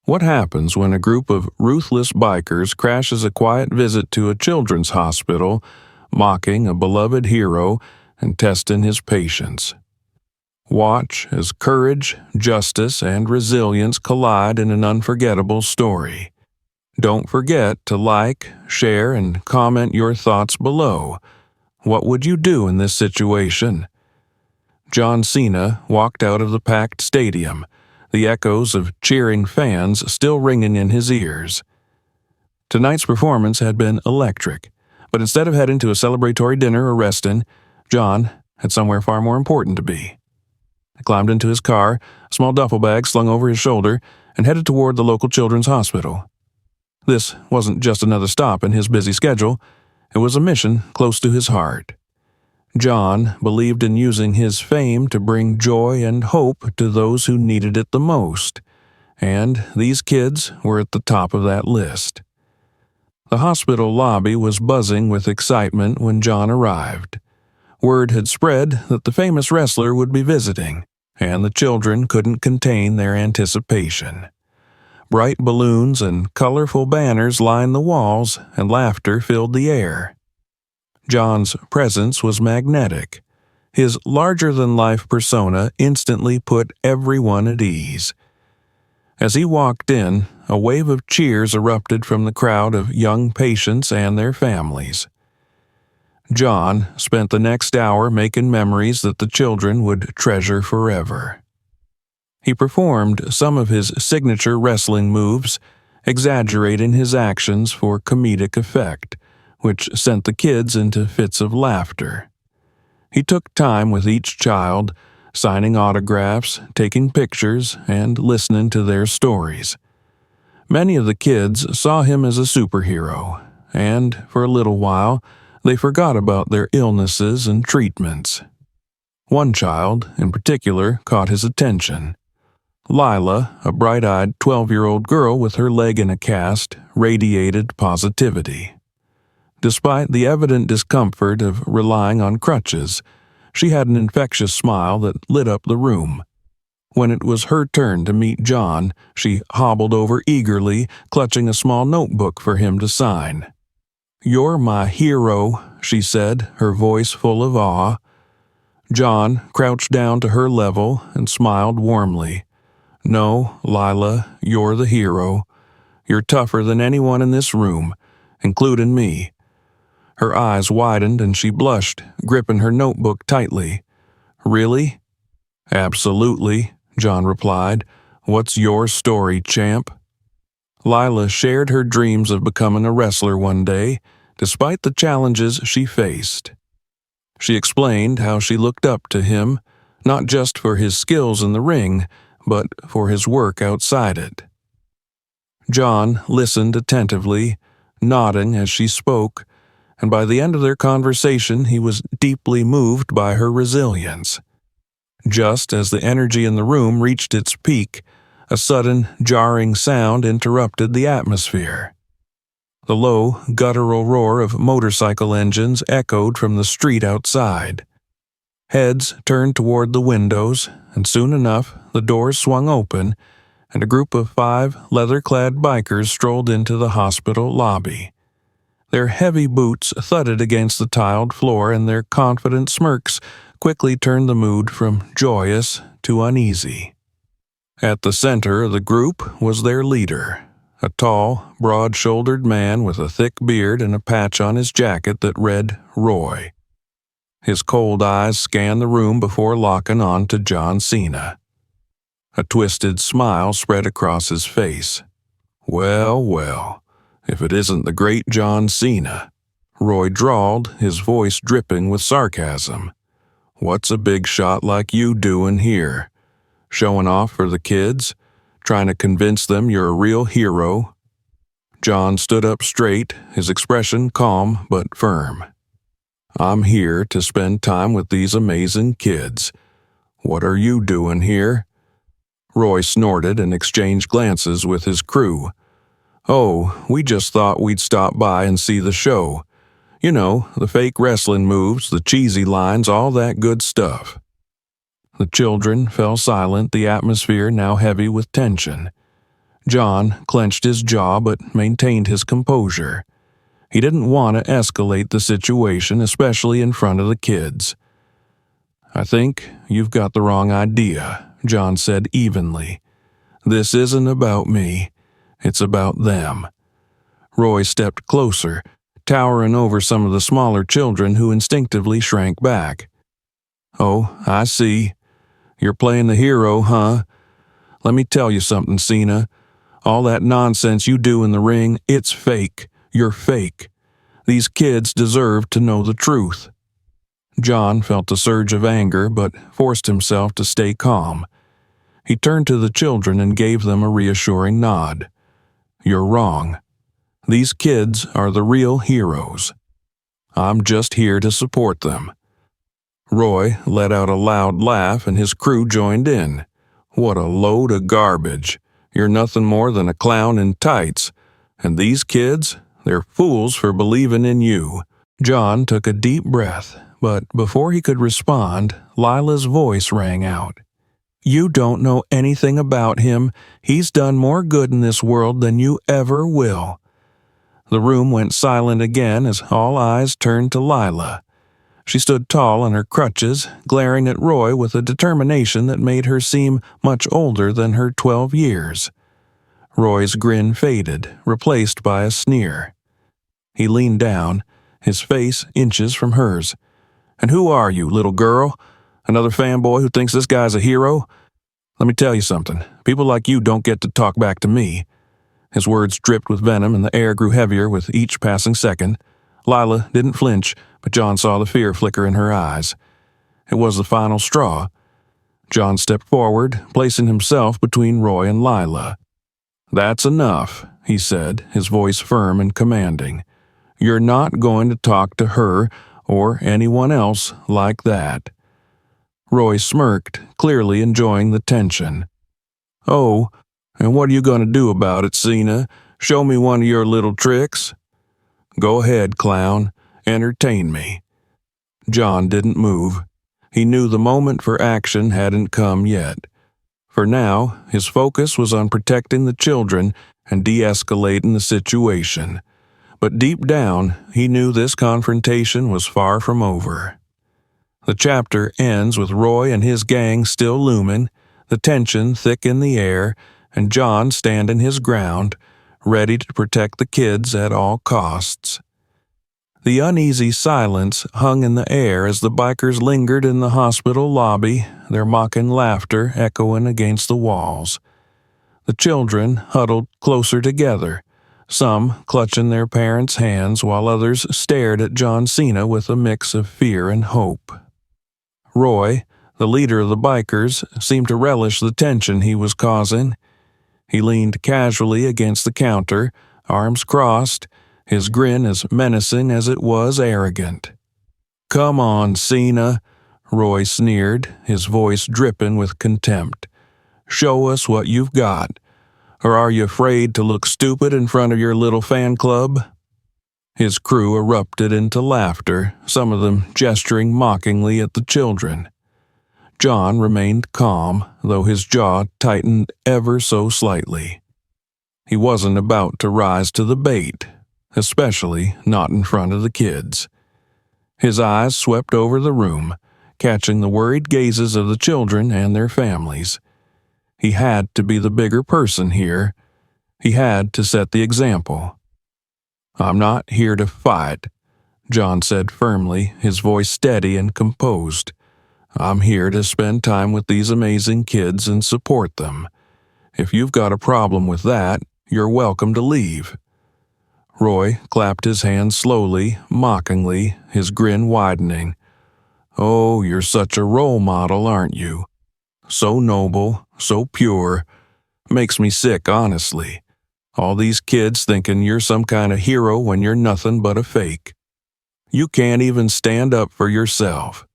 What happens when a group of ruthless bikers crashes a quiet visit to a children's hospital, mocking a beloved hero and testing his patience? Watch as courage, justice, and resilience collide in an unforgettable story. Don't forget to like, share, and comment your thoughts below. What would you do in this situation? John Cena walked out of the packed stadium, the echoes of cheering fans still ringing in his ears. Tonight's performance had been electric, but instead of heading to a celebratory dinner or resting, John had somewhere far more important to be. He climbed into his car, a small duffel bag slung over his shoulder, and headed toward the local children's hospital. This wasn't just another stop in his busy schedule, it was a mission close to his heart. John believed in using his fame to bring joy and hope to those who needed it the most, and these kids were at the top of that list. The hospital lobby was buzzing with excitement when John arrived. Word had spread that the famous wrestler would be visiting, and the children couldn't contain their anticipation. Bright balloons and colorful banners lined the walls, and laughter filled the air. John's presence was magnetic. His larger-than-life persona instantly put everyone at ease. As he walked in, a wave of cheers erupted from the crowd of young patients and their families. John spent the next hour making memories that the children would treasure forever. He performed some of his signature wrestling moves, exaggerating his actions for comedic effect, which sent the kids into fits of laughter. He took time with each child, signing autographs, taking pictures, and listening to their stories. Many of the kids saw him as a superhero, and for a little while, they forgot about their illnesses and treatments. One child, in particular, caught his attention. Lila, a bright-eyed 12-year-old girl with her leg in a cast, radiated positivity. Despite the evident discomfort of relying on crutches, she had an infectious smile that lit up the room. When it was her turn to meet John, she hobbled over eagerly, clutching a small notebook for him to sign. "You're my hero," she said, her voice full of awe. John crouched down to her level and smiled warmly. "No, Lila, you're the hero. You're tougher than anyone in this room, including me." Her eyes widened and she blushed, gripping her notebook tightly. "Really?" "Absolutely," John replied. "What's your story, champ?" Lila shared her dreams of becoming a wrestler one day, despite the challenges she faced. She explained how she looked up to him, not just for his skills in the ring, but for his work outside it. John listened attentively, nodding as she spoke, and by the end of their conversation he was deeply moved by her resilience. Just as the energy in the room reached its peak, a sudden, jarring sound interrupted the atmosphere. The low, guttural roar of motorcycle engines echoed from the street outside. Heads turned toward the windows, and soon enough the doors swung open, and a group of 5 leather-clad bikers strolled into the hospital lobby. Their heavy boots thudded against the tiled floor, and their confident smirks quickly turned the mood from joyous to uneasy. At the center of the group was their leader, a tall, broad-shouldered man with a thick beard and a patch on his jacket that read Roy. His cold eyes scanned the room before locking on to John Cena. A twisted smile spread across his face. "Well, well, if it isn't the great John Cena," Roy drawled, his voice dripping with sarcasm. "What's a big shot like you doing here? Showing off for the kids? Trying to convince them you're a real hero?" John stood up straight, his expression calm but firm. "I'm here to spend time with these amazing kids. What are you doing here?" Roy snorted and exchanged glances with his crew. "Oh, we just thought we'd stop by and see the show. You know, the fake wrestling moves, the cheesy lines, all that good stuff." The children fell silent, the atmosphere now heavy with tension. John clenched his jaw but maintained his composure. He didn't want to escalate the situation, especially in front of the kids. "I think you've got the wrong idea," John said evenly. "This isn't about me. It's about them." Roy stepped closer, towering over some of the smaller children who instinctively shrank back. "Oh, I see. You're playing the hero, huh? Let me tell you something, Cena. All that nonsense you do in the ring, it's fake. You're fake. These kids deserve to know the truth." John felt a surge of anger but forced himself to stay calm. He turned to the children and gave them a reassuring nod. "You're wrong. These kids are the real heroes. I'm just here to support them." Roy let out a loud laugh and his crew joined in. "What a load of garbage. You're nothing more than a clown in tights. And these kids, they're fools for believing in you." John took a deep breath, but before he could respond, Lila's voice rang out. "You don't know anything about him. He's done more good in this world than you ever will." The room went silent again as all eyes turned to Lila. She stood tall on her crutches, glaring at Roy with a determination that made her seem much older than her 12 years. Roy's grin faded, replaced by a sneer. He leaned down, his face inches from hers. "And who are you, little girl? Another fanboy who thinks this guy's a hero? Let me tell you something. People like you don't get to talk back to me." His words dripped with venom and the air grew heavier with each passing second. Lila didn't flinch, but John saw the fear flicker in her eyes. It was the final straw. John stepped forward, placing himself between Roy and Lila. "That's enough," he said, his voice firm and commanding. "You're not going to talk to her or anyone else like that." Roy smirked, clearly enjoying the tension. "Oh, and what are you going to do about it, Cena? Show me one of your little tricks?" "Go ahead, clown. Entertain me." John didn't move. He knew the moment for action hadn't come yet. For now, his focus was on protecting the children and de-escalating the situation. But deep down, he knew this confrontation was far from over. The chapter ends with Roy and his gang still looming, the tension thick in the air, and John standing his ground, ready to protect the kids at all costs. The uneasy silence hung in the air as the bikers lingered in the hospital lobby, their mocking laughter echoing against the walls. The children huddled closer together, some clutching their parents' hands while others stared at John Cena with a mix of fear and hope. Roy, the leader of the bikers, seemed to relish the tension he was causing. He leaned casually against the counter, arms crossed, his grin as menacing as it was arrogant. "Come on, Cena," Roy sneered, his voice dripping with contempt. "Show us what you've got. Or are you afraid to look stupid in front of your little fan club?" His crew erupted into laughter, some of them gesturing mockingly at the children. John remained calm, though his jaw tightened ever so slightly. He wasn't about to rise to the bait, especially not in front of the kids. His eyes swept over the room, catching the worried gazes of the children and their families. He had to be the bigger person here. He had to set the example. "I'm not here to fight," John said firmly, his voice steady and composed. "I'm here to spend time with these amazing kids and support them. If you've got a problem with that, you're welcome to leave." Roy clapped his hands slowly, mockingly, his grin widening. "Oh, you're such a role model, aren't you? So noble, so pure. Makes me sick, honestly. All these kids thinking you're some kind of hero when you're nothing but a fake. You can't even stand up for yourself."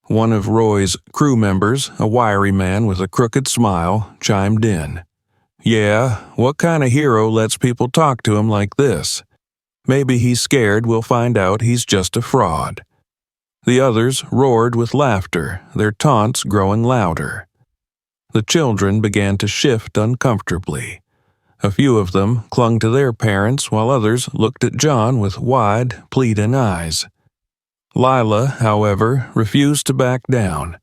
One of Roy's crew members, a wiry man with a crooked smile, chimed in. "Yeah, what kind of hero lets people talk to him like this? Maybe he's scared we'll find out he's just a fraud." The others roared with laughter, their taunts growing louder. The children began to shift uncomfortably. A few of them clung to their parents while others looked at John with wide, pleading eyes. Lila, however, refused to back down.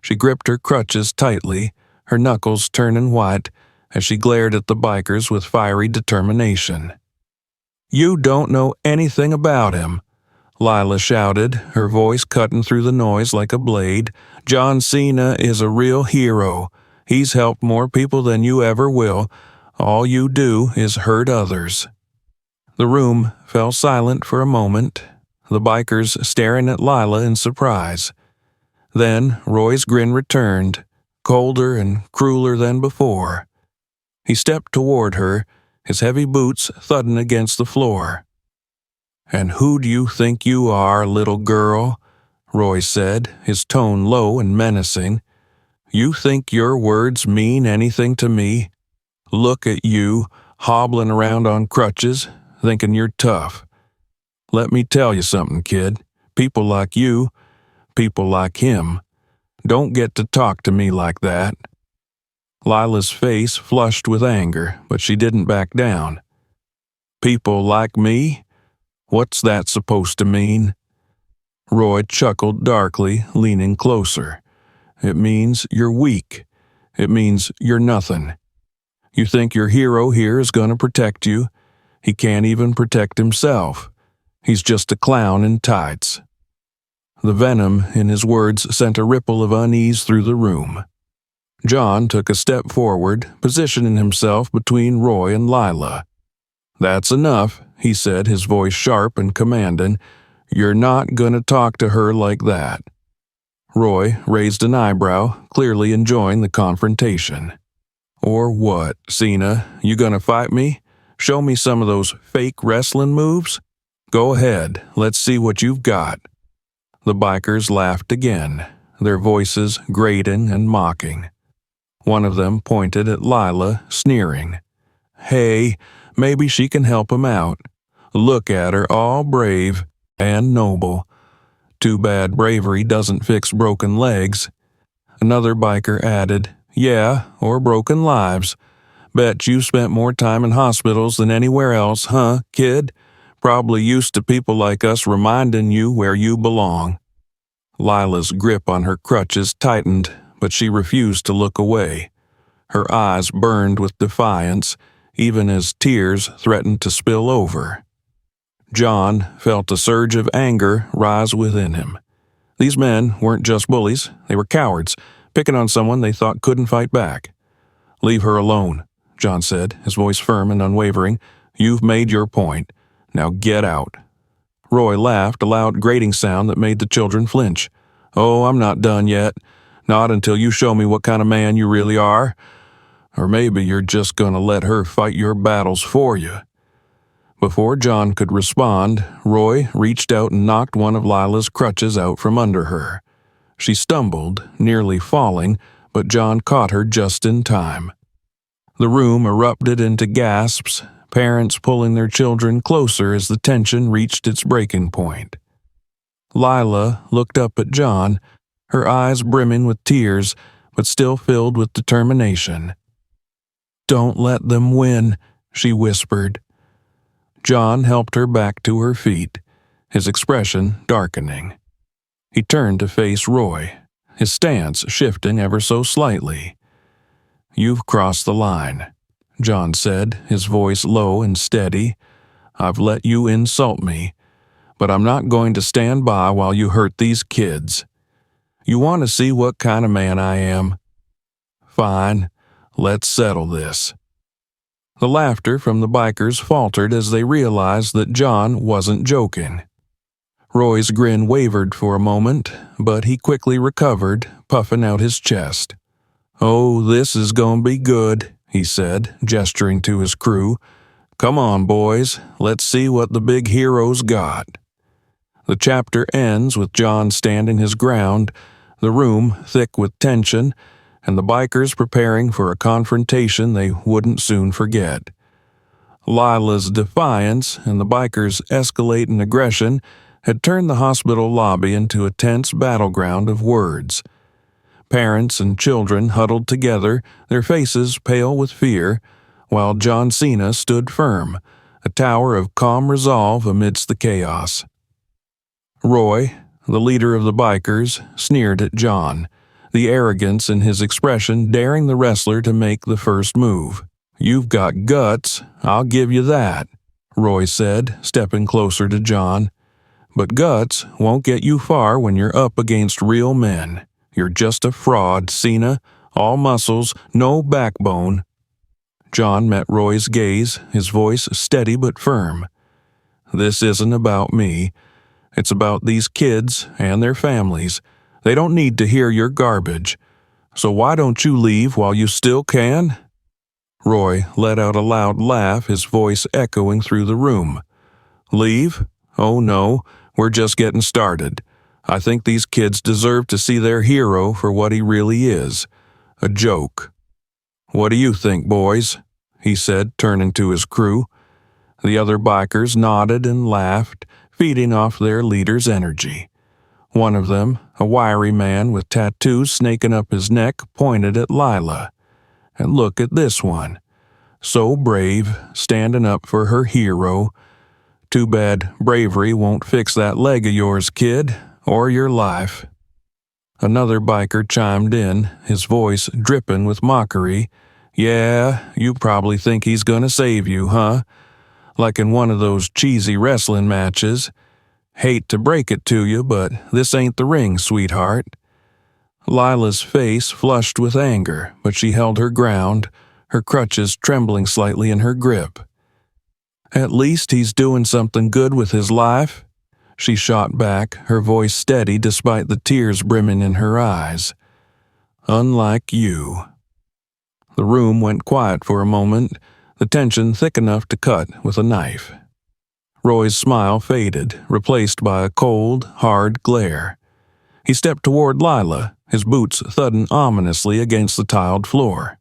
She gripped her crutches tightly, her knuckles turning white as she glared at the bikers with fiery determination. "You don't know anything about him," Lila shouted, her voice cutting through the noise like a blade. "John Cena is a real hero. He's helped more people than you ever will. All you do is hurt others." The room fell silent for a moment, the bikers staring at Lila in surprise. Then Roy's grin returned, colder and crueler than before. He stepped toward her, his heavy boots thudding against the floor. "And who do you think you are, little girl?" Roy said, his tone low and menacing. "You think your words mean anything to me? Look at you, hobbling around on crutches, thinking you're tough. Let me tell you something, kid. People like you, people like him, don't get to talk to me like that." Lila's face flushed with anger, but she didn't back down. "People like me? What's that supposed to mean?" Roy chuckled darkly, leaning closer. "It means you're weak. It means you're nothing. You think your hero here is going to protect you? He can't even protect himself. He's just a clown in tights." The venom in his words sent a ripple of unease through the room. John took a step forward, positioning himself between Roy and Lila. "That's enough," he said, his voice sharp and commanding. "You're not going to talk to her like that." Roy raised an eyebrow, clearly enjoying the confrontation. "Or what, Cena? You gonna fight me? Show me some of those fake wrestling moves? Go ahead, let's see what you've got." The bikers laughed again, their voices grating and mocking. One of them pointed at Lila, sneering. "Hey, maybe she can help him out. Look at her, all brave and noble. Too bad bravery doesn't fix broken legs." Another biker added, "Yeah, or broken lives. Bet you spent more time in hospitals than anywhere else, huh, kid? Probably used to people like us reminding you where you belong." Lila's grip on her crutches tightened, but she refused to look away. Her eyes burned with defiance, even as tears threatened to spill over. John felt a surge of anger rise within him. These men weren't just bullies, they were cowards, picking on someone they thought couldn't fight back. "Leave her alone," John said, his voice firm and unwavering. "You've made your point. Now get out." Roy laughed, a loud grating sound that made the children flinch. "Oh, I'm not done yet. Not until you show me what kind of man you really are. Or maybe you're just going to let her fight your battles for you." Before John could respond, Roy reached out and knocked one of Lila's crutches out from under her. She stumbled, nearly falling, but John caught her just in time. The room erupted into gasps, parents pulling their children closer as the tension reached its breaking point. Lila looked up at John, her eyes brimming with tears, but still filled with determination. "Don't let them win," she whispered. John helped her back to her feet, his expression darkening. He turned to face Roy, his stance shifting ever so slightly. "You've crossed the line," John said, his voice low and steady. "I've let you insult me, but I'm not going to stand by while you hurt these kids. You want to see what kind of man I am? Fine, let's settle this." The laughter from the bikers faltered as they realized that John wasn't joking. Roy's grin wavered for a moment, but he quickly recovered, puffing out his chest. "Oh, this is gonna be good," he said, gesturing to his crew. "Come on, boys, let's see what the big hero's got." The chapter ends with John standing his ground, the room thick with tension, and the bikers preparing for a confrontation they wouldn't soon forget. Lila's defiance and the bikers' escalating aggression had turned the hospital lobby into a tense battleground of words. Parents and children huddled together, their faces pale with fear, while John Cena stood firm, a tower of calm resolve amidst the chaos. Roy, the leader of the bikers, sneered at John, the arrogance in his expression daring the wrestler to make the first move. "You've got guts, I'll give you that," Roy said, stepping closer to John. "But guts won't get you far when you're up against real men. You're just a fraud, Cena, all muscles, no backbone." John met Roy's gaze, his voice steady but firm. "This isn't about me. It's about these kids and their families. They don't need to hear your garbage. So why don't you leave while you still can?" Roy let out a loud laugh, his voice echoing through the room. "Leave? Oh no, we're just getting started. I think these kids deserve to see their hero for what he really is, a joke. What do you think, boys?" he said, turning to his crew. The other bikers nodded and laughed, feeding off their leader's energy. One of them, a wiry man with tattoos snaking up his neck, pointed at Lila. "And look at this one. So brave, standing up for her hero. Too bad bravery won't fix that leg of yours, kid, or your life." Another biker chimed in, his voice dripping with mockery. "Yeah, you probably think he's gonna save you, huh? Like in one of those cheesy wrestling matches. Hate to break it to you, but this ain't the ring, sweetheart." Lila's face flushed with anger, but she held her ground, her crutches trembling slightly in her grip. "At least he's doing something good with his life," she shot back, her voice steady despite the tears brimming in her eyes. "Unlike you." The room went quiet for a moment, the tension thick enough to cut with a knife. Roy's smile faded, replaced by a cold, hard glare. He stepped toward Lila, his boots thudding ominously against the tiled floor.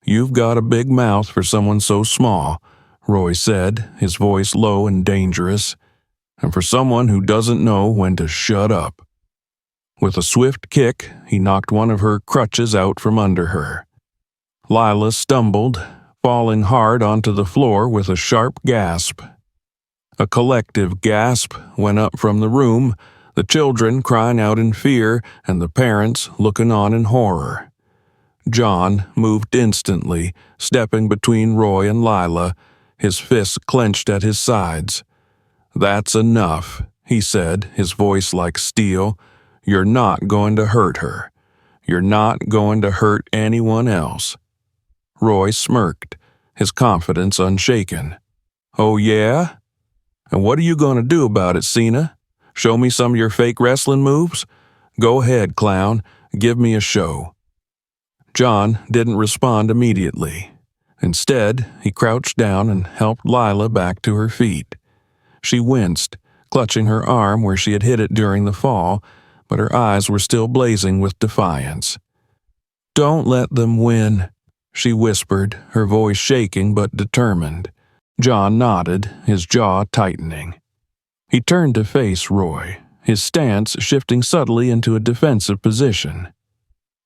"You've got a big mouth for someone so small," Roy said, his voice low and dangerous, "and for someone who doesn't know when to shut up." With a swift kick, he knocked one of her crutches out from under her. Lila stumbled, falling hard onto the floor with a sharp gasp. A collective gasp went up from the room, the children crying out in fear and the parents looking on in horror. John moved instantly, stepping between Roy and Lila, his fists clenched at his sides. "That's enough," he said, his voice like steel. "You're not going to hurt her. You're not going to hurt anyone else." Roy smirked, his confidence unshaken. "Oh yeah? And what are you going to do about it, Cena? Show me some of your fake wrestling moves? Go ahead, clown. Give me a show." John didn't respond immediately. Instead, he crouched down and helped Lila back to her feet. She winced, clutching her arm where she had hit it during the fall, but her eyes were still blazing with defiance. "Don't let them win," she whispered, her voice shaking but determined. John nodded, his jaw tightening. He turned to face Roy, his stance shifting subtly into a defensive position.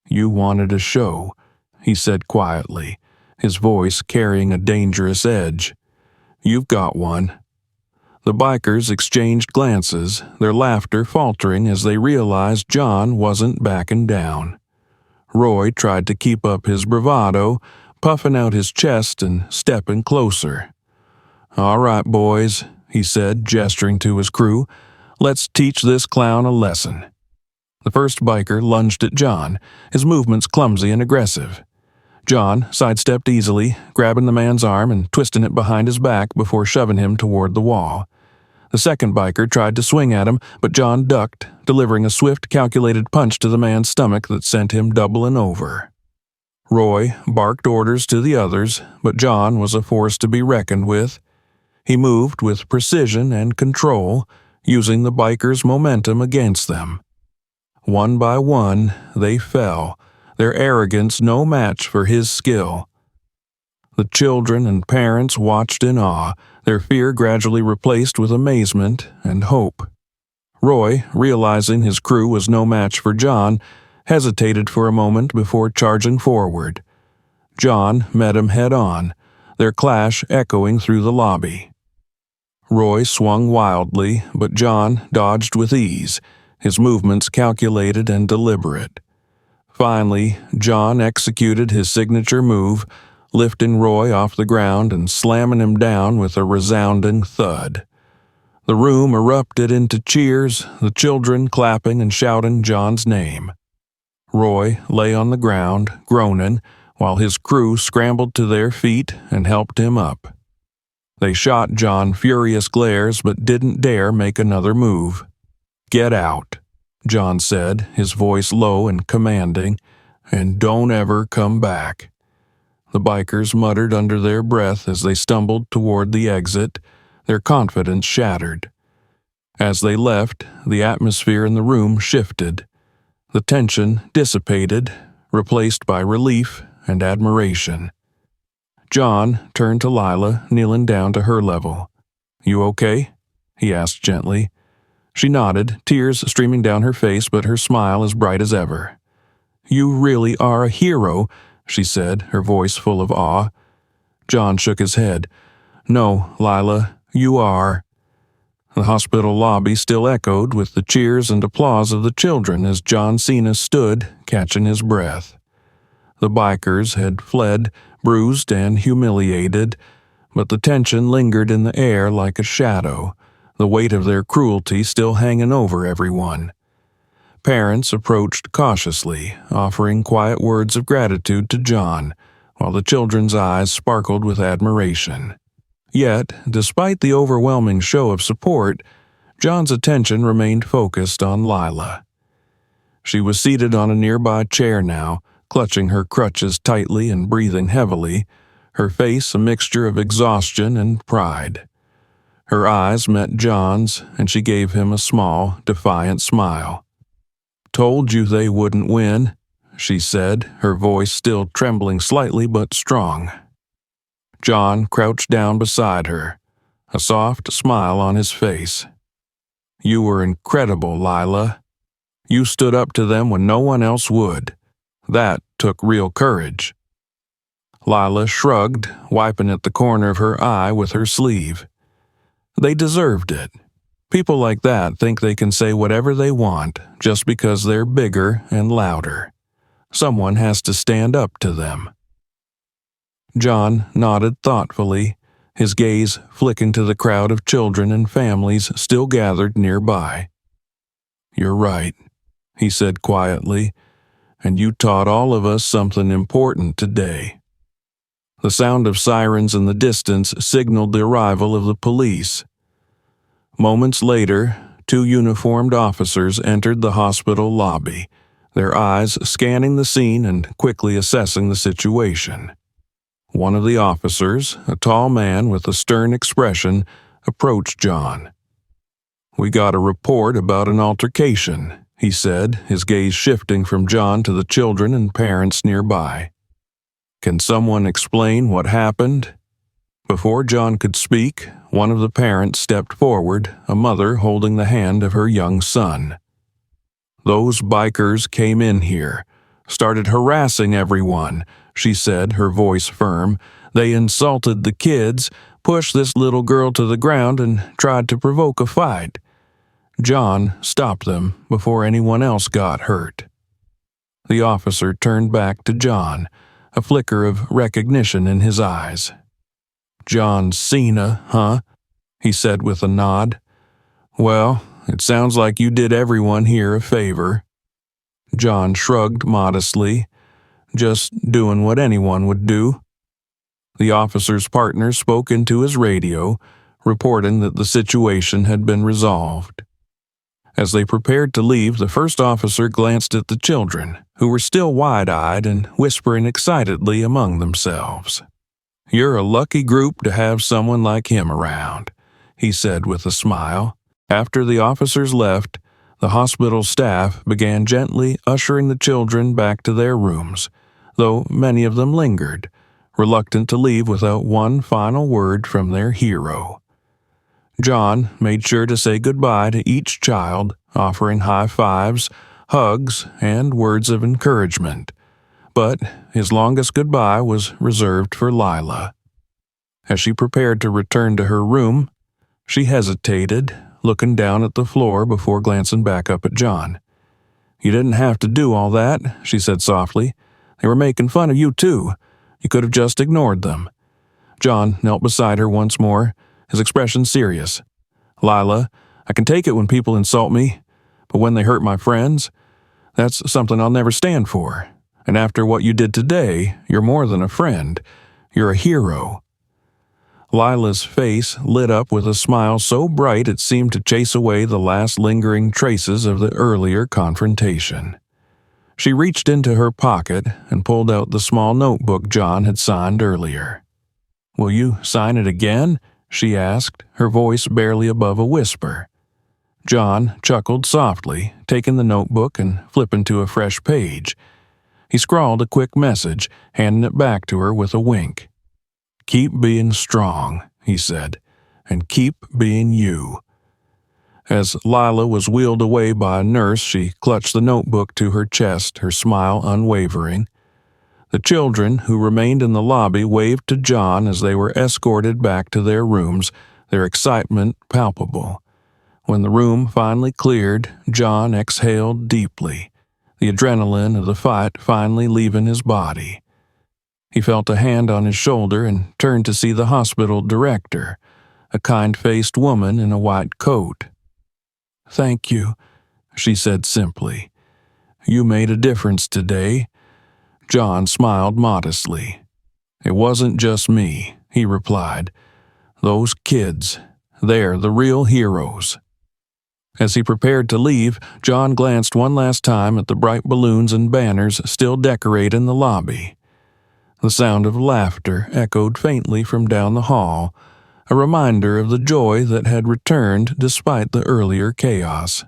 "You wanted a show," he said quietly, his voice carrying a dangerous edge. "You've got one." The bikers exchanged glances, their laughter faltering as they realized John wasn't backing down. Roy tried to keep up his bravado, puffing out his chest and stepping closer. "All right, boys," he said, gesturing to his crew. "Let's teach this clown a lesson." The first biker lunged at John, his movements clumsy and aggressive. John sidestepped easily, grabbing the man's arm and twisting it behind his back before shoving him toward the wall. The second biker tried to swing at him, but John ducked, delivering a swift, calculated punch to the man's stomach that sent him doubling over. Roy barked orders to the others, but John was a force to be reckoned with. He moved with precision and control, using the bikers' momentum against them. One by one, they fell, their arrogance no match for his skill. The children and parents watched in awe, their fear gradually replaced with amazement and hope. Roy, realizing his crew was no match for John, hesitated for a moment before charging forward. John met him head-on, their clash echoing through the lobby. Roy swung wildly, but John dodged with ease, his movements calculated and deliberate. Finally, John executed his signature move, lifting Roy off the ground and slamming him down with a resounding thud. The room erupted into cheers, the children clapping and shouting John's name. Roy lay on the ground, groaning, while his crew scrambled to their feet and helped him up. They shot John furious glares but didn't dare make another move. "Get out," John said, his voice low and commanding, "and don't ever come back." The bikers muttered under their breath as they stumbled toward the exit, their confidence shattered. As they left, the atmosphere in the room shifted. The tension dissipated, replaced by relief and admiration. John turned to Lila, kneeling down to her level. "You okay?" he asked gently. She nodded, tears streaming down her face, but her smile as bright as ever. "You really are a hero," she said, her voice full of awe. John shook his head. "No, Lila, you are." The hospital lobby still echoed with the cheers and applause of the children as John Cena stood, catching his breath. The bikers had fled, bruised and humiliated, but the tension lingered in the air like a shadow, the weight of their cruelty still hanging over everyone. Parents approached cautiously, offering quiet words of gratitude to John, while the children's eyes sparkled with admiration. Yet, despite the overwhelming show of support, John's attention remained focused on Lila. She was seated on a nearby chair now, clutching her crutches tightly and breathing heavily, her face a mixture of exhaustion and pride. Her eyes met John's, and she gave him a small, defiant smile. "Told you they wouldn't win," she said, her voice still trembling slightly but strong. John crouched down beside her, a soft smile on his face. "You were incredible, Lila. You stood up to them when no one else would. That took real courage." Lila shrugged, wiping at the corner of her eye with her sleeve. "They deserved it. People like that think they can say whatever they want just because they're bigger and louder. Someone has to stand up to them." John nodded thoughtfully, his gaze flicking to the crowd of children and families still gathered nearby. "You're right," he said quietly, "and you taught all of us something important today." The sound of sirens in the distance signaled the arrival of the police. Moments later, 2 uniformed officers entered the hospital lobby, their eyes scanning the scene and quickly assessing the situation. One of the officers, a tall man with a stern expression, approached John. "We got a report about an altercation," he said, his gaze shifting from John to the children and parents nearby. "Can someone explain what happened?" Before John could speak, one of the parents stepped forward, a mother holding the hand of her young son. "Those bikers came in here, started harassing everyone," she said, her voice firm. "They insulted the kids, pushed this little girl to the ground, and tried to provoke a fight. John stopped them before anyone else got hurt." The officer turned back to John, a flicker of recognition in his eyes. "John Cena, huh?" he said with a nod. "Well, it sounds like you did everyone here a favor." John shrugged modestly, "Just doing what anyone would do." The officer's partner spoke into his radio, reporting that the situation had been resolved. As they prepared to leave, the first officer glanced at the children, who were still wide-eyed and whispering excitedly among themselves. "You're a lucky group to have someone like him around," he said with a smile. After the officers left, the hospital staff began gently ushering the children back to their rooms, though many of them lingered, reluctant to leave without one final word from their hero. John made sure to say goodbye to each child, offering high fives, hugs, and words of encouragement. But his longest goodbye was reserved for Lila. As she prepared to return to her room, she hesitated, looking down at the floor before glancing back up at John. "You didn't have to do all that," she said softly. "They were making fun of you, too. You could have just ignored them." John knelt beside her once more, his expression serious. "Lila, I can take it when people insult me, but when they hurt my friends, that's something I'll never stand for. And after what you did today, you're more than a friend. You're a hero." Lila's face lit up with a smile so bright it seemed to chase away the last lingering traces of the earlier confrontation. She reached into her pocket and pulled out the small notebook John had signed earlier. "Will you sign it again?" she asked, her voice barely above a whisper. John chuckled softly, taking the notebook and flipping to a fresh page. He scrawled a quick message, handing it back to her with a wink. "Keep being strong," he said, "and keep being you." As Lila was wheeled away by a nurse, she clutched the notebook to her chest, her smile unwavering. The children who remained in the lobby waved to John as they were escorted back to their rooms, their excitement palpable. When the room finally cleared, John exhaled deeply, the adrenaline of the fight finally leaving his body. He felt a hand on his shoulder and turned to see the hospital director, a kind-faced woman in a white coat. "Thank you," she said simply. "You made a difference today." John smiled modestly. "It wasn't just me," he replied. "Those kids, they're the real heroes." As he prepared to leave, John glanced one last time at the bright balloons and banners still decorating the lobby. The sound of laughter echoed faintly from down the hall, a reminder of the joy that had returned despite the earlier chaos.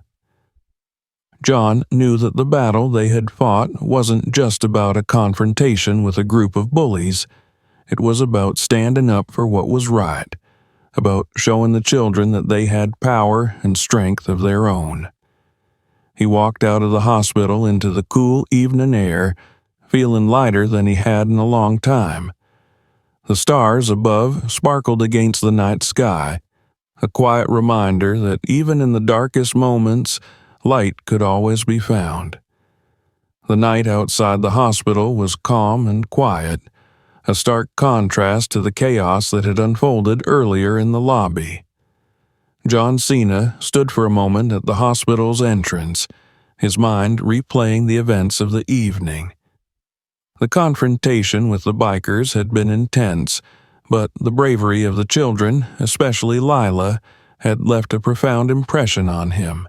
John knew that the battle they had fought wasn't just about a confrontation with a group of bullies. It was about standing up for what was right, about showing the children that they had power and strength of their own. He walked out of the hospital into the cool evening air, feeling lighter than he had in a long time. The stars above sparkled against the night sky, a quiet reminder that even in the darkest moments, light could always be found. The night outside the hospital was calm and quiet, a stark contrast to the chaos that had unfolded earlier in the lobby. John Cena stood for a moment at the hospital's entrance, his mind replaying the events of the evening. The confrontation with the bikers had been intense, but the bravery of the children, especially Lila, had left a profound impression on him.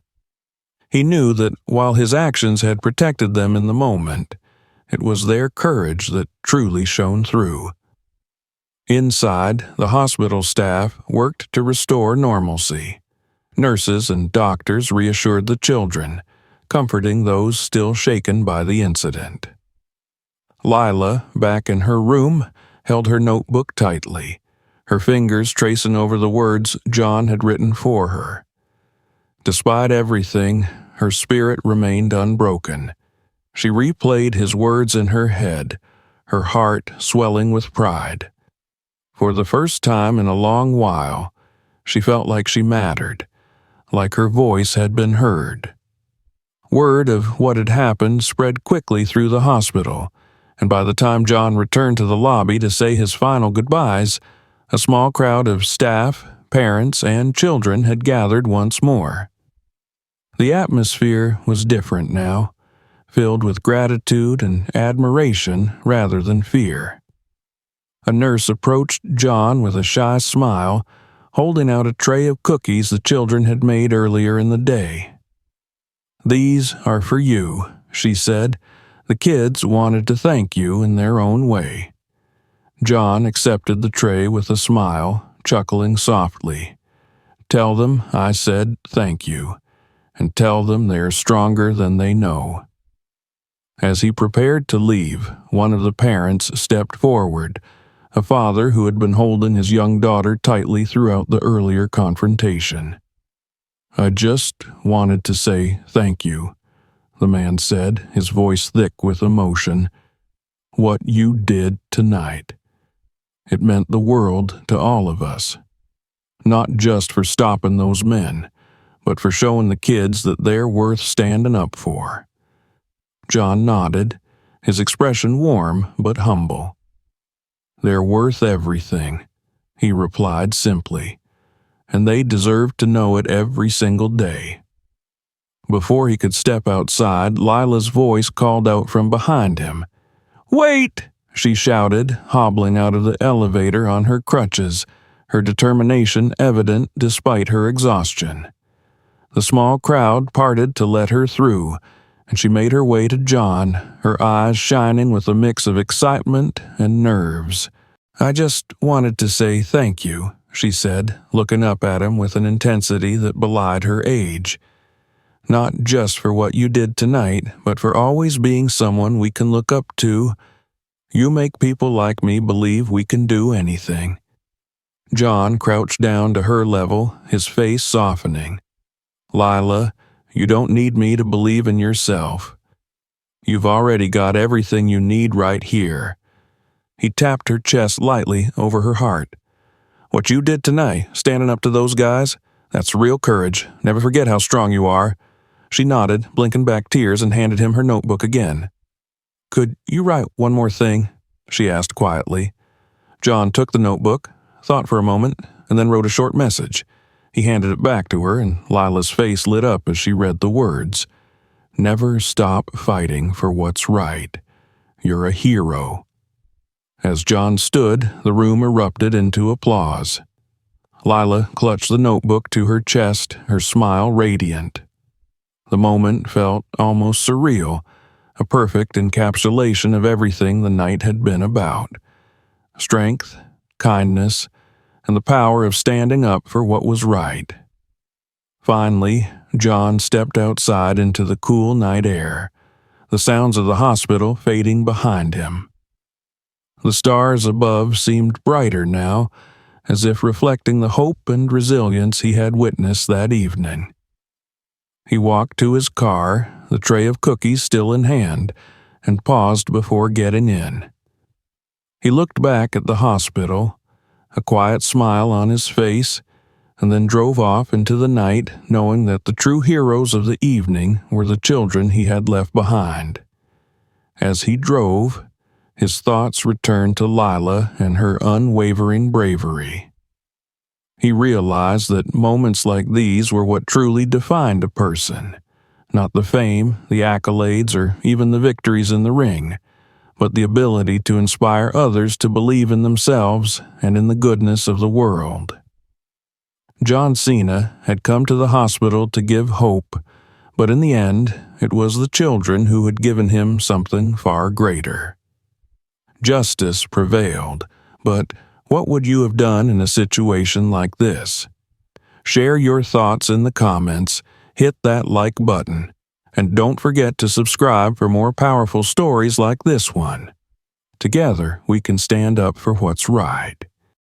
He knew that while his actions had protected them in the moment, it was their courage that truly shone through. Inside, the hospital staff worked to restore normalcy. Nurses and doctors reassured the children, comforting those still shaken by the incident. Lila, back in her room, held her notebook tightly, her fingers tracing over the words John had written for her. Despite everything, her spirit remained unbroken. She replayed his words in her head, her heart swelling with pride. For the first time in a long while, she felt like she mattered, like her voice had been heard. Word of what had happened spread quickly through the hospital, and by the time John returned to the lobby to say his final goodbyes, a small crowd of staff, parents, and children had gathered once more. The atmosphere was different now, filled with gratitude and admiration rather than fear. A nurse approached John with a shy smile, holding out a tray of cookies the children had made earlier in the day. "These are for you," she said. "The kids wanted to thank you in their own way." John accepted the tray with a smile, chuckling softly. "Tell them I said thank you, and tell them they are stronger than they know." As he prepared to leave, one of the parents stepped forward, a father who had been holding his young daughter tightly throughout the earlier confrontation. "I just wanted to say thank you," the man said, his voice thick with emotion. "What you did tonight. It meant the world to all of us. Not just for stopping those men, but for showing the kids that they're worth standing up for. John nodded, his expression warm but humble. "They're worth everything," he replied simply, "and they deserve to know it every single day." Before he could step outside, Lila's voice called out from behind him. "Wait!" she shouted, hobbling out of the elevator on her crutches, her determination evident despite her exhaustion. The small crowd parted to let her through, and she made her way to John, her eyes shining with a mix of excitement and nerves. "I just wanted to say thank you," she said, looking up at him with an intensity that belied her age. "Not just for what you did tonight, but for always being someone we can look up to. You make people like me believe we can do anything." John crouched down to her level, his face softening. "Lila, you don't need me to believe in yourself. You've already got everything you need right here." He tapped her chest lightly over her heart. "What you did tonight, standing up to those guys, that's real courage. Never forget how strong you are." She nodded, blinking back tears, and handed him her notebook again. "Could you write one more thing?" she asked quietly. John took the notebook, thought for a moment, and then wrote a short message. He handed it back to her, and Lila's face lit up as she read the words. "Never stop fighting for what's right. You're a hero." As John stood, the room erupted into applause. Lila clutched the notebook to her chest, her smile radiant. The moment felt almost surreal, a perfect encapsulation of everything the night had been about. Strength, kindness, and the power of standing up for what was right. Finally, John stepped outside into the cool night air, the sounds of the hospital fading behind him. The stars above seemed brighter now, as if reflecting the hope and resilience he had witnessed that evening. He walked to his car, the tray of cookies still in hand, and paused before getting in. He looked back at the hospital, a quiet smile on his face, and then drove off into the night, knowing that the true heroes of the evening were the children he had left behind. As he drove, his thoughts returned to Lila and her unwavering bravery. He realized that moments like these were what truly defined a person, not the fame, the accolades, or even the victories in the ring, but the ability to inspire others to believe in themselves and in the goodness of the world. John Cena had come to the hospital to give hope, but in the end, it was the children who had given him something far greater. Justice prevailed, but what would you have done in a situation like this? Share your thoughts in the comments, hit that like button, and don't forget to subscribe for more powerful stories like this one. Together, we can stand up for what's right.